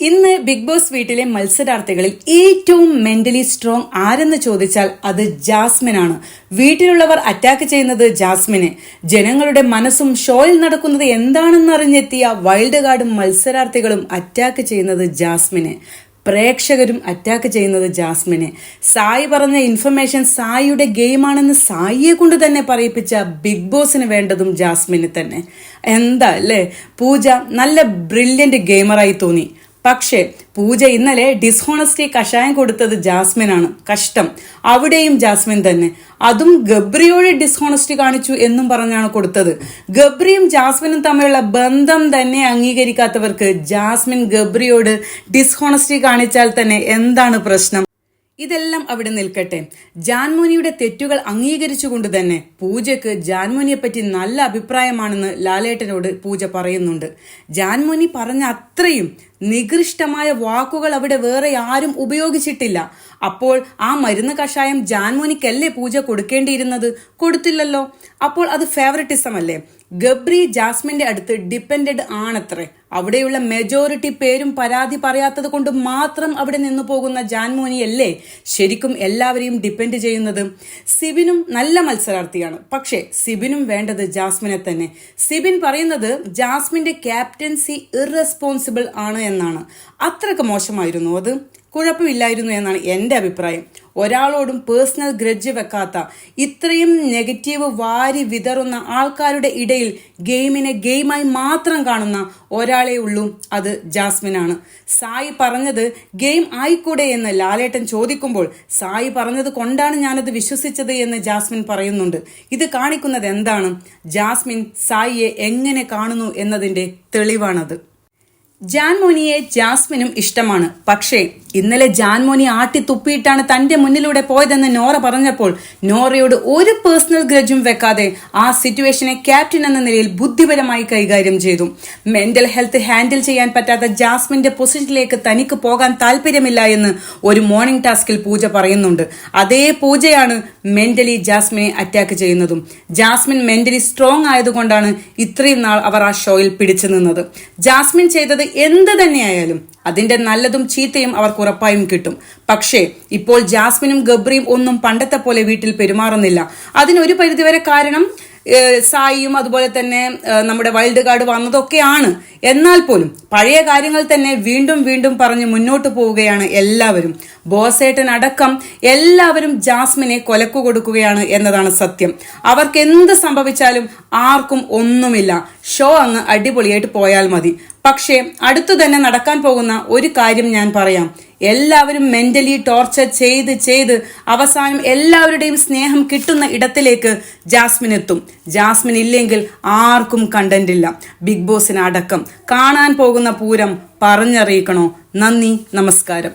ഇന്ന് big boss വീട്ടിലെ മത്സരാർത്ഥികളിൽ ഏറ്റവും മെന്റലി സ്ട്രോങ് ആരെന്ന് ചോദിച്ചാൽ അത് ജാസ്മിൻ ആണ്. വീട്ടിലുള്ളവർ അറ്റാക്ക് ചെയ്യുന്നത് ജാസ്മിനെ, ജനങ്ങളുടെ മനസ്സും ഷോയിൽ നടക്കുന്നത് എന്താണെന്നറിഞ്ഞെത്തിയ വൈൽഡ് കാർഡും മത്സരാർത്ഥികളും അറ്റാക്ക് ചെയ്യുന്നത് ജാസ്മിനെ, പ്രേക്ഷകരും അറ്റാക്ക് ചെയ്യുന്നത് ജാസ്മിനെ. സായി പറഞ്ഞ ഇൻഫർമേഷൻ സായിയുടെ ഗെയിമാണെന്ന് സായിയെ കൊണ്ട് തന്നെ പറയിപ്പിച്ച ബിഗ് ബോസിന് വേണ്ടതും ജാസ്മിന് തന്നെ. എന്താ അല്ലേ, പൂജ നല്ല ബ്രില്യന്റ് ഗെയിമറായി തോന്നി. പക്ഷേ പൂജ ഇന്നലെ ഡിസ്ഹോണസ്റ്റി കഷായം കൊടുത്തത് ജാസ്മിനാണ്. കഷ്ടം, അവിടെയും ജാസ്മിൻ തന്നെ. അതും ഗബ്രിയോട് ഡിസ്ഹോണസ്റ്റി കാണിച്ചു എന്നും പറഞ്ഞാണ് കൊടുത്തത്. ഗബ്രിയും ജാസ്മിനും തമ്മിലുള്ള ബന്ധം തന്നെ അംഗീകരിക്കാത്തവർക്ക് ജാസ്മിൻ ഗബ്രിയോട് ഡിസ്ഹോണസ്റ്റി കാണിച്ചാൽ തന്നെ എന്താണ് പ്രശ്നം? ഇതെല്ലാം അവിടെ നിൽക്കട്ടെ. ജാൻമോനിയുടെ തെറ്റുകൾ അംഗീകരിച്ചുകൊണ്ട് തന്നെ പൂജയ്ക്ക് ജാൻമോനിയെ പറ്റി നല്ല അഭിപ്രായമാണെന്ന് ലാലേട്ടനോട് പൂജ പറയുന്നുണ്ട്. ജാൻമോനി പറഞ്ഞ അത്രയും നികൃഷ്ടമായ വാക്കുകൾ അവിടെ വേറെ ആരും ഉപയോഗിച്ചിട്ടില്ല. അപ്പോൾ ആ മരുന്ന് കഷായം ജാൻമോനിക്കല്ലേ പൂജ കൊടുക്കേണ്ടിയിരുന്നത്? കൊടുത്തില്ലല്ലോ. അപ്പോൾ അത് ഫേവറിറ്റിസം അല്ലേ? ഗബ്രി ജാസ്മിന്റെ അടുത്ത് ഡിപ്പെൻഡഡ് ആണത്രേ. അവിടെയുള്ള മെജോറിറ്റി പേരും പരാതി പറയാത്തത് കൊണ്ട് മാത്രം അവിടെ നിന്നു പോകുന്ന ജാൻമോനിയല്ലേ ശരിക്കും എല്ലാവരെയും ഡിപ്പെൻഡ് ചെയ്യുന്നത്? സിബിനും നല്ല മത്സരാർത്ഥിയാണ്, പക്ഷേ സിബിനും വേണ്ടത് ജാസ്മിനെ തന്നെ. സിബിൻ പറയുന്നത് ജാസ്മിന്റെ ക്യാപ്റ്റൻസി ഇറസ്പോൺസിബിൾ ആണ് എന്നാണ്. അത്രക്ക് മോശമായിരുന്നു അത്? കുഴപ്പമില്ലായിരുന്നു എന്നാണ് എൻ്റെ അഭിപ്രായം. ഒരാളോടും പേഴ്സണൽ ഗ്രഡ്ജ് വെക്കാത്ത, ഇത്രയും നെഗറ്റീവ് വാരി വിതറുന്ന ആൾക്കാരുടെ ഇടയിൽ ഗെയിമിനെ ഗെയിമായി മാത്രം കാണുന്ന ഒരാളെ ഉള്ളൂ, അത് ജാസ്മിനാണ്. സായി പറഞ്ഞത് ഗെയിം ആയിക്കൂടെ എന്ന് ലാലേട്ടൻ ചോദിക്കുമ്പോൾ സായി പറഞ്ഞത് കൊണ്ടാണ് ഞാനത് വിശ്വസിച്ചത് എന്ന് ജാസ്മിൻ പറയുന്നുണ്ട്. ഇത് കാണിക്കുന്നത് എന്താണ്? ജാസ്മിൻ സായിയെ എങ്ങനെ കാണുന്നു എന്നതിന്റെ തെളിവാണത്. ജാൻമോനിയെ ജാസ്മിനും ഇഷ്ടമാണ്. പക്ഷേ ഇന്നലെ ജാൻമോനി ആട്ടി തുപ്പിയിട്ടാണ് തന്റെ മുന്നിലൂടെ പോയതെന്ന് നോറ പറഞ്ഞപ്പോൾ നോറയോട് ഒരു പേഴ്സണൽ ഗ്രഡ്ജും വെക്കാതെ ആ സിറ്റുവേഷനെ ക്യാപ്റ്റൻ എന്ന നിലയിൽ ബുദ്ധിപരമായി കൈകാര്യം ചെയ്തു. മെന്റൽ ഹെൽത്ത് ഹാൻഡിൽ ചെയ്യാൻ പറ്റാത്ത ജാസ്മിന്റെ പൊസിഷനിലേക്ക് തനിക്ക് പോകാൻ താല്പര്യമില്ല എന്ന് ഒരു മോർണിംഗ് ടാസ്കിൽ പൂജ പറയുന്നുണ്ട്. അതേ പൂജയാണ് മെന്റലി ജാസ്മിനെ അറ്റാക്ക് ചെയ്യുന്നതും. ജാസ്മിൻ മെന്റലി സ്ട്രോങ് ആയതുകൊണ്ടാണ് ഇത്രയും നാൾ അവർ ആ ഷോയിൽ പിടിച്ചു നിന്നത്. ജാസ്മിൻ ചെയ്തത് എന്ത് തന്നെയായാലും അതിന്റെ നല്ലതും ചീത്തയും അവർക്ക് ഉറപ്പായും കിട്ടും. പക്ഷേ ഇപ്പോൾ ജാസ്മിനും ഗബ്രിയും ഒന്നും പണ്ടത്തെ പോലെ വീട്ടിൽ പെരുമാറുന്നില്ല. അതിനൊരു പരിധിവരെ കാരണം സായിയും അതുപോലെ തന്നെ നമ്മുടെ വൈൽഡ് കാർഡ് വന്നതൊക്കെയാണ്. എന്നാൽ പോലും പഴയ കാര്യങ്ങൾ തന്നെ വീണ്ടും വീണ്ടും പറഞ്ഞ് മുന്നോട്ട് പോവുകയാണ് എല്ലാവരും. ബോസേട്ടൻ അടക്കം എല്ലാവരും ജാസ്മിനെ കൊലക്കു കൊടുക്കുകയാണ് എന്നതാണ് സത്യം. അവർക്ക് എന്ത് സംഭവിച്ചാലും ആർക്കും ഒന്നുമില്ല, ഷോ അങ്ങ് അടിപൊളിയായിട്ട് പോയാൽ മതി. പക്ഷേ അടുത്തു തന്നെ നടക്കാൻ പോകുന്ന ഒരു കാര്യം ഞാൻ പറയാം. എല്ലാവരും മെന്റലി ടോർച്ചർ ചെയ്ത് അവസാനം എല്ലാവരുടെയും സ്നേഹം കിട്ടുന്ന ഇടത്തിലേക്ക് ജാസ്മിൻ എത്തും. ജാസ്മിൻ ഇല്ലെങ്കിൽ ആർക്കും കണ്ടന്റ് ഇല്ല, ബിഗ് ബോസിന് അടക്കം. കാണാൻ പോകുന്ന പൂരം പറഞ്ഞറിയിക്കണോ? നന്ദി, നമസ്കാരം.